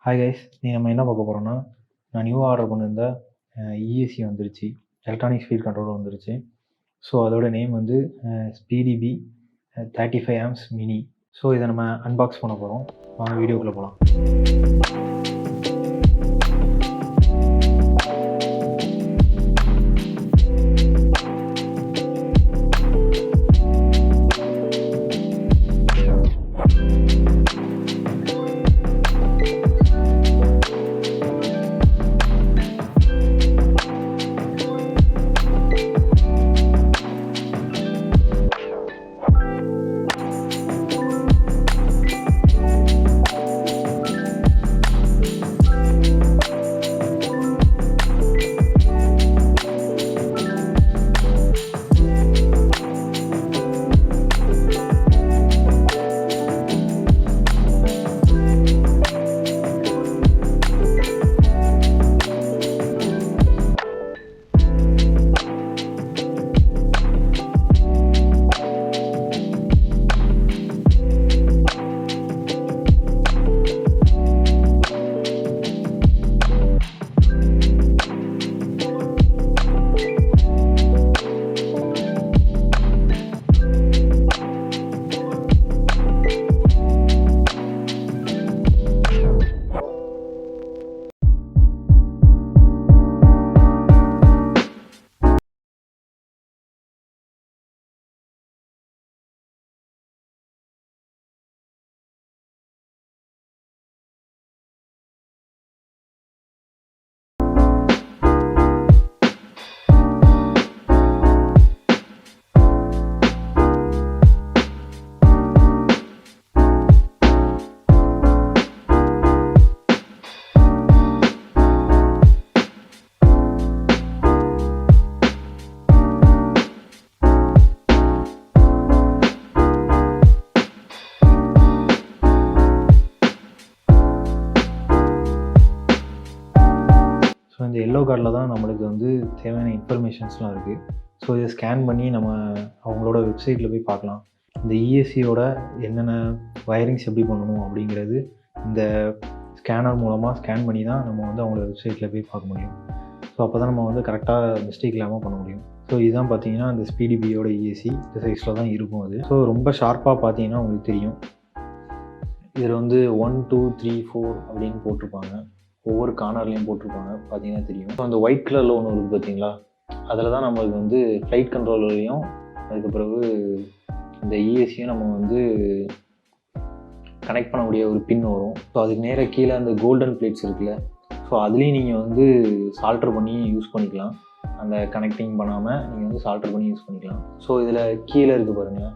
Hi guys, நம்ம என்ன பார்க்க போகிறோம்னா, நான் நியூவாக ஆர்டர் பண்ணியிருந்த இஎஸ்சி வந்துருச்சு, எலக்ட்ரானிக் ஸ்பீட் கண்ட்ரோலர் வந்துருச்சு. ஸோ அதோட நேம் வந்து ஸ்பீடிபி 35 ஆம்ஸ் மினி. ஸோ இதை நம்ம அன்பாக்ஸ் பண்ண போகிறோம். வாங்க வீடியோக்குள்ளே போகலாம். ஸோ இந்த எல்லோ கார்டில் தான் நம்மளுக்கு வந்து தேவையான இன்ஃபர்மேஷன்ஸ்லாம் இருக்குது. ஸோ இதை ஸ்கேன் பண்ணி நம்ம அவங்களோட வெப்சைட்டில் போய் பார்க்கலாம். இந்த இஎஸ்சியோட என்னென்ன வயரிங்ஸ் எப்படி பண்ணணும் அப்படிங்கிறது இந்த ஸ்கேனர் மூலமாக ஸ்கேன் பண்ணி தான் நம்ம வந்து அவங்களோட வெப்சைட்டில் போய் பார்க்க முடியும். ஸோ அப்போ தான் நம்ம வந்து கரெக்டாக மிஸ்டேக் இல்லாமல் பண்ண முடியும். ஸோ இதுதான் பார்த்தீங்கன்னா அந்த ஸ்பீடிபியோட இஎஸ்சி இந்த சைஸில் தான் இருக்கும் அது. ஸோ ரொம்ப ஷார்ப்பாக பார்த்தீங்கன்னா உங்களுக்கு தெரியும், இதில் வந்து 1 2 3 4 அப்படின்னு போட்டிருப்பாங்க. ஒவ்வொரு கார்னர்லேயும் போட்டிருப்பாங்க, பார்த்தீங்கன்னா தெரியும். ஸோ அந்த ஒயிட் கலரில் ஒன்று இருக்குது பார்த்தீங்களா, அதில் தான் நம்மளுக்கு வந்து ஃப்ளைட் கண்ட்ரோலரையும் அதுக்கு பிறகு இந்த இஎஸ்சியும் நம்ம வந்து கனெக்ட் பண்ணக்கூடிய ஒரு பின் வரும். ஸோ அதுக்கு நேராக கீழே அந்த கோல்டன் பிளேட்ஸ் இருக்குல்ல, ஸோ அதுலேயும் நீங்கள் வந்து சால்ட்ரு பண்ணி யூஸ் பண்ணிக்கலாம். அந்த கனெக்டிங் பண்ணாமல் நீங்கள் வந்து சால்ட்ரு பண்ணி யூஸ் பண்ணிக்கலாம். ஸோ இதில் கீழே இருக்குது பாருங்கள்,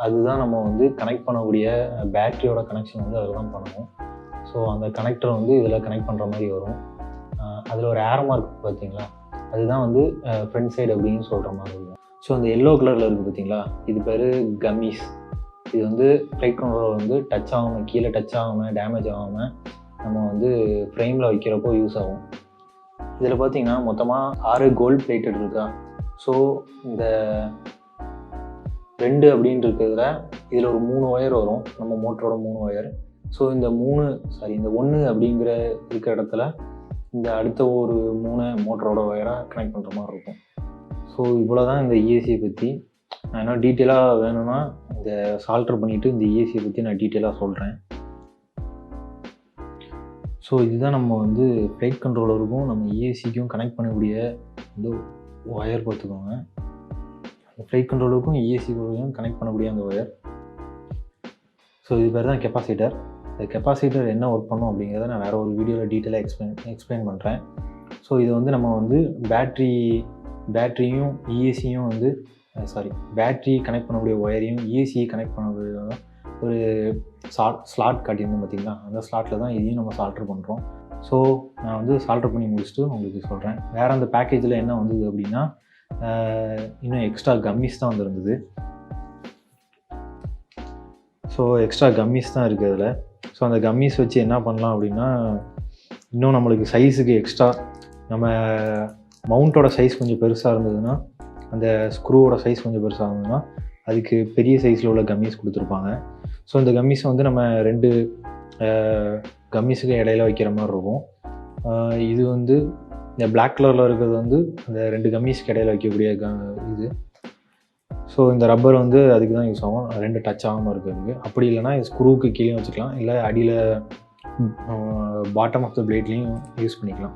அதுதான் நம்ம வந்து கனெக்ட் பண்ணக்கூடிய பேட்டரியோட கனெக்ஷன் வந்து அதில் தான் பண்ணணும். ஸோ அந்த கனெக்டர் வந்து இதில் கனெக்ட் பண்ணுற மாதிரி வரும். அதில் ஒரு ஏரோ மார்க் பார்த்தீங்களா, அதுதான் வந்து ஃப்ரண்ட் சைடு அப்படின்னு சொல்கிற மாதிரி இருக்கும். ஸோ அந்த எல்லோ கலரில் இருக்குது பார்த்தீங்களா, இது பேர் கம்மிஸ். இது வந்து ஃப்ளைட் கண்ட்ரோலர் வந்து டச் ஆகாமல், கீழே டச் ஆகாமல், டேமேஜ் ஆகாமல் நம்ம வந்து ஃப்ரேமில் வைக்கிறப்போ யூஸ் ஆகும். இதில் பார்த்தீங்கன்னா மொத்தமாக 6 கோல்டு பிளேட்டட் இருக்கா. ஸோ இந்த 2 அப்படின்னு இருக்கிறதுல இதில் ஒரு 3 ஒயர் வரும், நம்ம மோட்டரோட 3 ஒயர். ஸோ இந்த 1 அப்படிங்கிற இருக்கிற இடத்துல இந்த அடுத்த ஒரு 3 மோட்டரோட ஒயராக கனெக்ட் பண்ணுற மாதிரி இருக்கும். ஸோ இவ்வளோ தான் இந்த இஎஸ்சியை பற்றி. நான் என்ன டீட்டெயிலாக வேணும்னா இந்த சால்ட்ரு பண்ணிவிட்டு இந்த இஎஸ்சியை பற்றி நான் டீட்டெயிலாக சொல்கிறேன். ஸோ இதுதான் நம்ம வந்து ஃப்ளைட் கண்ட்ரோலருக்கும் நம்ம இஎஸ்சிக்கும் கனெக்ட் பண்ணக்கூடிய இந்த ஒயர் பார்த்துக்கோங்க. அந்த ஃப்ளைட் கண்ட்ரோலருக்கும் இஎஸ்சிக்கும் கனெக்ட் பண்ணக்கூடிய அந்த ஒயர். ஸோ இது பேர் தான் கெப்பாசிட்டர். இந்த கெப்பாசிட்டர் என்ன ஒர்க் பண்ணும் அப்படிங்கிறத நான் வேறு ஒரு வீடியோவில் டீட்டெயிலாக எக்ஸ்பிளைன் பண்ணுறேன். ஸோ இது வந்து நம்ம வந்து பேட்ரியும் இஎஸ்சியும் வந்து பேட்ரி கனெக்ட் பண்ணக்கூடிய ஒயரையும் இஎஸ்சி கனெக்ட் பண்ணக்கூடிய ஒரு ஸ்லாட் காட்டியிருந்தேன் பார்த்தீங்களா, அந்த ஸ்லாட்டில் தான் இதையும் நம்ம சால்ட்ரு பண்ணுறோம். ஸோ நான் வந்து சால்ட்ரு பண்ணி முடிச்சுட்டு உங்களுக்கு சொல்கிறேன். வேறு அந்த பேக்கேஜில் என்ன வந்தது அப்படின்னா, இன்னும் எக்ஸ்ட்ரா கம்மிஸ் தான் வந்துருந்தது. ஸோ எக்ஸ்ட்ரா கம்மிஸ் தான் இருக்குது அதில். ஸோ அந்த கம்மிஸ் வச்சு என்ன பண்ணலாம் அப்படின்னா, இன்னும் நம்மளுக்கு சைஸுக்கு எக்ஸ்ட்ரா நம்ம மவுண்ட்டோட சைஸ் கொஞ்சம் பெருசாக இருந்ததுன்னா, அந்த ஸ்க்ரூவோட சைஸ் கொஞ்சம் பெருசாக இருந்ததுன்னா அதுக்கு பெரிய சைஸில் உள்ள கம்மீஸ் கொடுத்துருப்பாங்க. ஸோ இந்த கம்மீஸை வந்து நம்ம 2 கம்மீஸுக்கு இடையில வைக்கிற மாதிரி இருக்கும். இது வந்து இந்த பிளாக் கலரில் இருக்கிறது வந்து அந்த 2 கம்மீஸ்க்கு இடையில வைக்கக்கூடிய இது. ஸோ இந்த ரப்பர் வந்து அதுக்கு தான் யூஸ் ஆகும், 2 டச் ஆகாமல் இருக்கிறதுக்கு. அப்படி இல்லைனா ஸ்க்ரூவுக்கு கீழே வச்சுக்கலாம், இல்லை அடியில் பாட்டம் ஆஃப் த பிளேட்லேயும் யூஸ் பண்ணிக்கலாம்.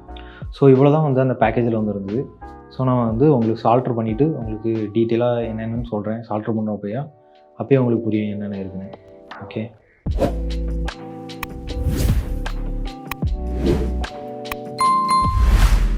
ஸோ இவ்வளோ தான் வந்து அந்த பேக்கேஜில் வந்து இருந்தது. ஸோ நான் வந்து உங்களுக்கு சால்ட்ரு பண்ணிவிட்டு உங்களுக்கு டீட்டெயிலாக என்னென்னு சொல்கிறேன். சால்ட்ரு பண்ண அப்போயே உங்களுக்கு புரியும் என்னென்ன இருக்குன்னு. ஓகே.